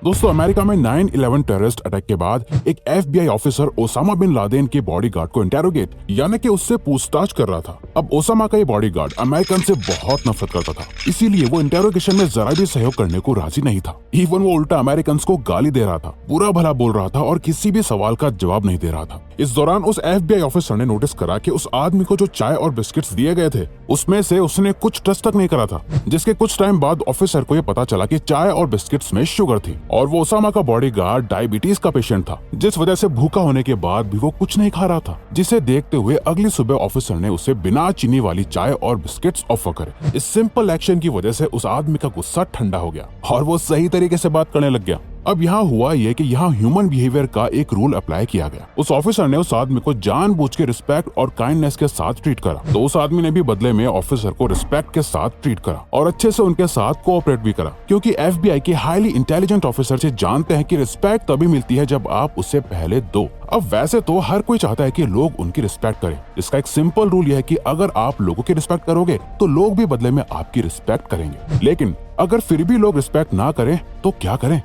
दोस्तों, अमेरिका में 9/11 terrorist attack के बाद एक FBI officer Osama bin Laden के बॉडीगार्ड को इंटेरोगेट यानी कि उससे पूछताछ कर रहा था। अब ओसामा का ये बॉडीगार्ड अमेरिकन से बहुत नफरत करता था, इसीलिए वो इंटेरोगेशन में जरा भी सहयोग करने को राजी नहीं था। इवन वो उल्टा अमेरिकन को गाली दे रहा था, बुरा भला बोल रहा था और किसी भी सवाल का जवाब नहीं दे रहा था। इस दौरान उस FBI ऑफिसर ने नोटिस करा कि उस आदमी को जो चाय और बिस्किट्स दिए गए थे उसमें से उसने कुछ टच तक नहीं करा था, जिसके कुछ टाइम बाद ऑफिसर को ये पता चला कि चाय और बिस्किट्स में शुगर थी और वो ओसामा का बॉडीगार्ड डायबिटीज का पेशेंट था, जिस वजह से भूखा होने के बाद भी वो कुछ नहीं खा रहा था। जिसे देखते हुए अगली सुबह ऑफिसर ने उसे बिना चीनी वाली चाय और बिस्किट्स ऑफर करे। इस सिंपल एक्शन की वजह से उस आदमी का गुस्सा ठंडा हो गया और वो सही तरीके से बात करने लग गया। अब यहाँ हुआ ये कि यहाँ ह्यूमन बिहेवियर का एक रूल अप्लाई किया गया। उस ऑफिसर ने उस आदमी को जानबूझ के रिस्पेक्ट और काइंडनेस के साथ ट्रीट करा, तो उस आदमी ने भी बदले में ऑफिसर को रिस्पेक्ट के साथ ट्रीट करा और अच्छे से उनके साथ कोऑपरेट भी करा, क्योंकि FBI के हाईली इंटेलिजेंट ऑफिसर से जानते हैं कि रिस्पेक्ट तभी मिलती है जब आप उससे पहले दो। अब वैसे तो हर कोई चाहता है कि लोग उनकी रिस्पेक्ट करें। इसका एक सिंपल रूल यह है कि अगर आप लोगों की रिस्पेक्ट करोगे तो लोग भी बदले में आपकी रिस्पेक्ट करेंगे। लेकिन अगर फिर भी लोग रिस्पेक्ट ना करें तो क्या करें?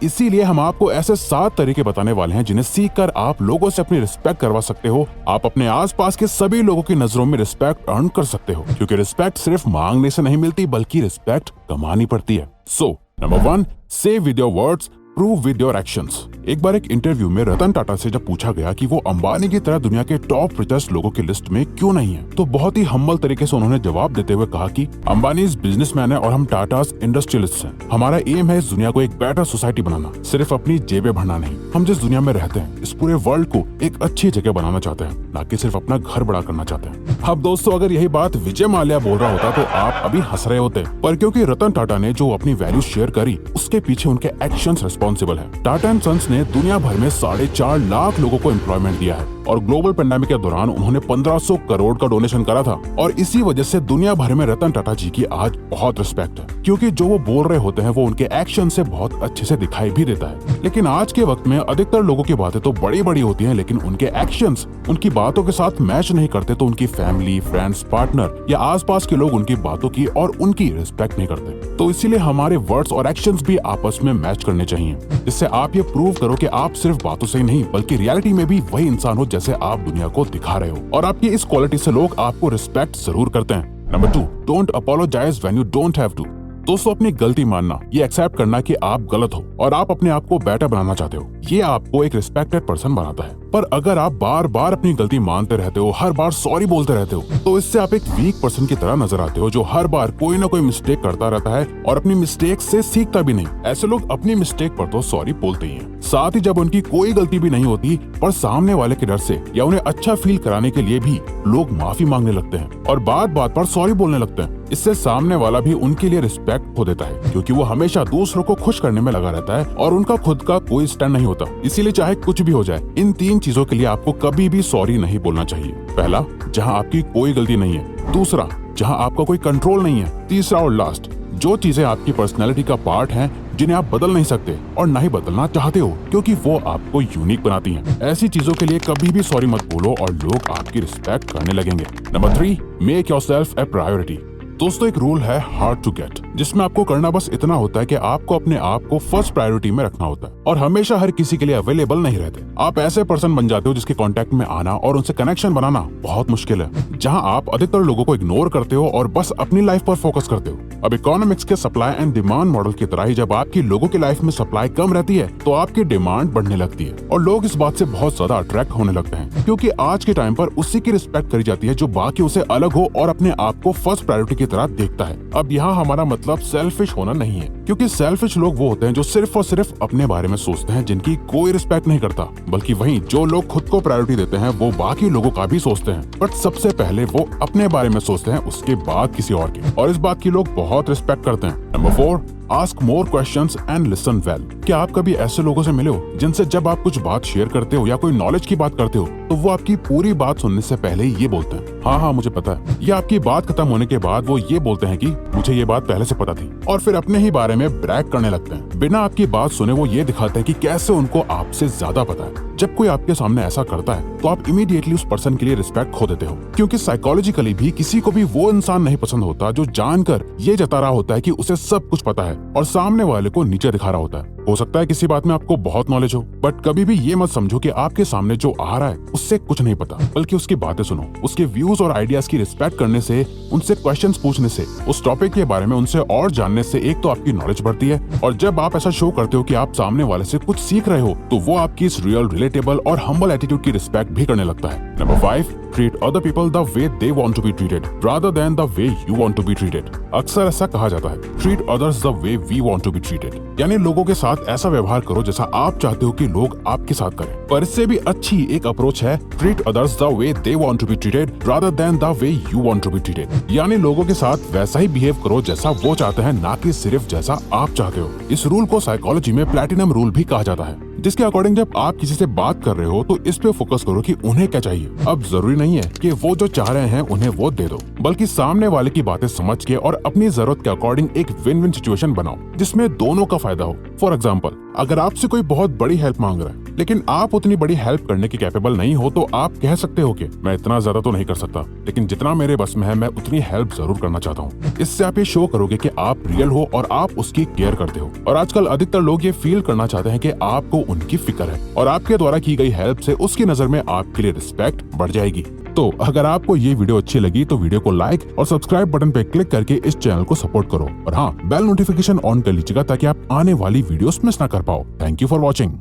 इसीलिए हम आपको ऐसे 7 तरीके बताने वाले हैं जिन्हें सीखकर आप लोगों से अपनी रिस्पेक्ट करवा सकते हो। आप अपने आसपास के सभी लोगों की नजरों में रिस्पेक्ट अर्न कर सकते हो, क्योंकि रिस्पेक्ट सिर्फ मांगने से नहीं मिलती बल्कि रिस्पेक्ट कमानी पड़ती है। सो नंबर 1, से with your words, prove with your actions. एक बार एक इंटरव्यू में रतन टाटा से जब पूछा गया कि वो अंबानी की तरह दुनिया के टॉप रिचेस्ट लोगों की लिस्ट में क्यों नहीं है, तो बहुत ही हम्बल तरीके से उन्होंने जवाब देते हुए कहा कि अंबानी बिजनेसमैन है और हम टाटास इंडस्ट्रियलिस्ट हैं। हमारा एम है इस दुनिया को एक बेटर सोसाइटी बनाना, सिर्फ अपनी जेबें भरना नहीं। हम जिस दुनिया में रहते हैं इस पूरे वर्ल्ड को एक अच्छी जगह बनाना चाहते हैं, ना कि सिर्फ अपना घर बड़ा करना चाहते हैं। अब दोस्तों, अगर यही बात विजय माल्या बोल रहा होता तो आप अभी हंस रहे होते, पर क्योंकि रतन टाटा ने जो अपनी वैल्यू शेयर करी उसके पीछे उनके एक्शंस रिस्पॉन्सिबल है। टाटा एंड सन्स ने दुनिया भर में 4.5 लाख लोगों को एम्प्लॉयमेंट दिया है और ग्लोबल पेंडेमिक के दौरान उन्होंने 1500 करोड़ का डोनेशन करा था और इसी वजह से दुनिया भर में रतन टाटा जी की आज बहुत रिस्पेक्ट है, क्योंकि जो वो बोल रहे होते हैं वो उनके एक्शन से बहुत अच्छे से दिखाई भी देता है। लेकिन आज के वक्त में अधिकतर लोगों की बातें तो बड़ी बड़ी होती हैं, लेकिन उनके एक्शंस उनकी बातों के साथ मैच नहीं करते, तो उनकी फैमिली, फ्रेंड्स, पार्टनर या आसपास के लोग उनकी बातों की और उनकी रिस्पेक्ट नहीं करते। तो इसीलिए हमारे वर्ड्स और एक्शंस भी आपस में मैच करने चाहिए, जिससे आप ये प्रूव करो कि आप सिर्फ बातों से ही नहीं बल्कि रियलिटी में भी वही इंसान हो जैसे आप दुनिया को दिखा रहे हो, और आपकी इस क्वालिटी से लोग आपको रिस्पेक्ट जरूर करते हैं। Number 2, don't apologise when you don't have to. दोस्तों, अपनी गलती मानना, ये एक्सेप्ट करना कि आप गलत हो और आप अपने आप को बेटर बनाना चाहते हो, ये आपको एक रिस्पेक्टेड पर्सन बनाता है। पर अगर आप बार बार अपनी गलती मानते रहते हो, हर बार सॉरी बोलते रहते हो, तो इससे आप एक वीक पर्सन की तरह नजर आते हो, जो हर बार कोई ना कोई मिस्टेक करता रहता है और अपनी मिस्टेक से सीखता भी नहीं। ऐसे लोग अपनी मिस्टेक पर तो सॉरी बोलते ही हैं, साथ ही जब उनकी कोई गलती भी नहीं होती पर सामने वाले के डर से या उन्हें अच्छा फील कराने के लिए भी लोग माफी मांगने लगते हैं और बात बात पर सॉरी बोलने लगते हैं। इससे सामने वाला भी उनके लिए रिस्पेक्ट खो देता है, क्योंकि वो हमेशा दूसरों को खुश करने में लगा रहता है और उनका खुद का कोई स्टैंड नहीं होता। इसीलिए चाहे कुछ भी हो जाए, इन 3 चीजों के लिए आपको कभी भी सॉरी नहीं बोलना चाहिए। पहला, जहां आपकी कोई गलती नहीं है। दूसरा, जहां आपका कोई कंट्रोल नहीं है। तीसरा और लास्ट, जो चीजें आपकी पर्सनैलिटी का पार्ट हैं, जिन्हें आप बदल नहीं सकते और ना ही बदलना चाहते हो, क्योंकि वो आपको यूनिक बनाती हैं। ऐसी चीजों के लिए कभी भी सॉरी मत बोलो और लोग आपकी रिस्पेक्ट करने लगेंगे। नंबर 3, मेक योरसेल्फ ए प्रायोरिटी। दोस्तों, एक रूल है हार्ड टू गेट, जिसमें आपको करना बस इतना होता है कि आपको अपने आप को फर्स्ट प्रायोरिटी में रखना होता है और हमेशा हर किसी के लिए अवेलेबल नहीं रहते। आप ऐसे पर्सन बन जाते हो जिसके कांटेक्ट में आना और उनसे कनेक्शन बनाना बहुत मुश्किल है, जहां आप अधिकतर लोगों को इग्नोर करते हो और बस अपनी लाइफ पर फोकस करते हो। अब इकोनॉमिक्स के सप्लाई एंड डिमांड मॉडल की तरह ही जब आपकी लोगों की लाइफ में सप्लाई कम रहती है तो आपकी डिमांड बढ़ने लगती है और लोग इस बात से बहुत ज्यादा अट्रैक्ट होने लगते हैं, क्योंकि आज के टाइम पर उसी की रिस्पेक्ट करी जाती है जो बाकी उसे अलग हो और अपने आप को फर्स्ट प्रायोरिटी की तरह देखता है। अब यहाँ हमारा मतलब सेल्फिश होना नहीं है, क्योंकि सेल्फिश लोग वो होते हैं जो सिर्फ और सिर्फ अपने बारे में सोचते हैं, जिनकी कोई रिस्पेक्ट नहीं करता, बल्कि वहीं जो लोग खुद को प्रायोरिटी देते हैं वो बाकी लोगों का भी सोचते हैं, बट सबसे पहले वो अपने बारे में सोचते हैं, उसके बाद किसी और की, और इस बात की लोग बहुत रिस्पेक्ट करते हैं। Number 4, ask more questions and listen well. क्या आप कभी ऐसे लोगों से मिले हो जिनसे जब आप कुछ बात शेयर करते हो या कोई नॉलेज की बात करते हो तो वो आपकी पूरी बात सुनने से पहले ही ये बोलते हैं, हाँ हाँ मुझे पता है, या आपकी बात खत्म होने के बाद वो ये बोलते हैं कि मुझे ये बात पहले से पता थी, और फिर अपने ही बारे में ब्रैग करने लगते हैं। बिना आपकी बात सुने वो ये दिखाते हैं कि कैसे उनको आपसे ज्यादा पता है, जब कोई आपके सामने ऐसा करता है तो आप इमीडिएटली उस पर्सन के लिए रिस्पेक्ट खो देते हो, क्योंकि साइकोलॉजिकली भी किसी को भी वो इंसान नहीं पसंद होता जो जानकर ये जता रहा होता है कि उसे सब कुछ पता है और सामने वाले को नीचे दिखा रहा होता है। हो सकता है किसी बात में आपको बहुत नॉलेज हो, बट कभी भी ये मत समझो कि आपके सामने जो आ रहा है उससे कुछ नहीं पता, बल्कि उसकी बातें सुनो। उसके व्यूज और आइडियाज की रिस्पेक्ट करने से, उनसे क्वेश्चंस पूछने से, उस टॉपिक के बारे में उनसे और जानने से एक तो आपकी नॉलेज बढ़ती है, और जब आप ऐसा शो करते हो कि आप सामने वाले से कुछ सीख रहे हो तो वो आपकी इस रियल, रिलेटेबल और हम्बल एटीट्यूड की रिस्पेक्ट भी करने लगता है। Number 5, treat other people the way they want to be treated rather than the way you want to be treated. अक्सर ऐसा कहा जाता है, treat others the way we want to be treated, यानी लोगों के साथ ऐसा व्यवहार करो जैसा आप चाहते हो कि लोग आपके साथ करें। पर इससे भी अच्छी एक अप्रोच है, treat others the way they want to be treated rather than the way you want to be treated, यानी लोगों के साथ वैसा ही बिहेव करो जैसा वो चाहते हैं, ना कि सिर्फ जैसा आप चाहते हो। इस रूल को साइकोलॉजी में प्लैटिनम रूल भी कहा जाता है, जिसके अकॉर्डिंग जब आप किसी से बात कर रहे हो तो इस पे फोकस करो कि उन्हें क्या चाहिए। अब जरूरी नहीं है कि वो जो चाह रहे हैं उन्हें वो दे दो, बल्कि सामने वाले की बातें समझ के और अपनी जरूरत के अकॉर्डिंग एक विन विन सिचुएशन बनाओ जिसमें दोनों का फायदा हो। फॉर एग्जाम्पल, अगर आपसे कोई बहुत बड़ी हेल्प मांग रहा है लेकिन आप उतनी बड़ी हेल्प करने के कैपेबल नहीं हो, तो आप कह सकते हो कि मैं इतना ज्यादा तो नहीं कर सकता, लेकिन जितना मेरे बस में है मैं उतनी हेल्प जरूर करना चाहता हूँ। इससे आप ये शो करोगे कि आप रियल हो और आप उसकी केयर करते हो। और आजकल अधिकतर लोग ये फील करना चाहते हैं कि आपको उनकी फिक्र है और आपके द्वारा की गई हेल्प से उसकी नजर में आपके लिए रिस्पेक्ट बढ़ जाएगी। तो अगर आपको ये वीडियो अच्छी लगी तो वीडियो को लाइक और सब्सक्राइब बटन पे क्लिक करके इस चैनल को सपोर्ट करो, और हाँ, बेल नोटिफिकेशन ऑन कर लीजिएगा ताकि आप आने वाली वीडियोस मिस ना कर पाओ। Thank you for watching.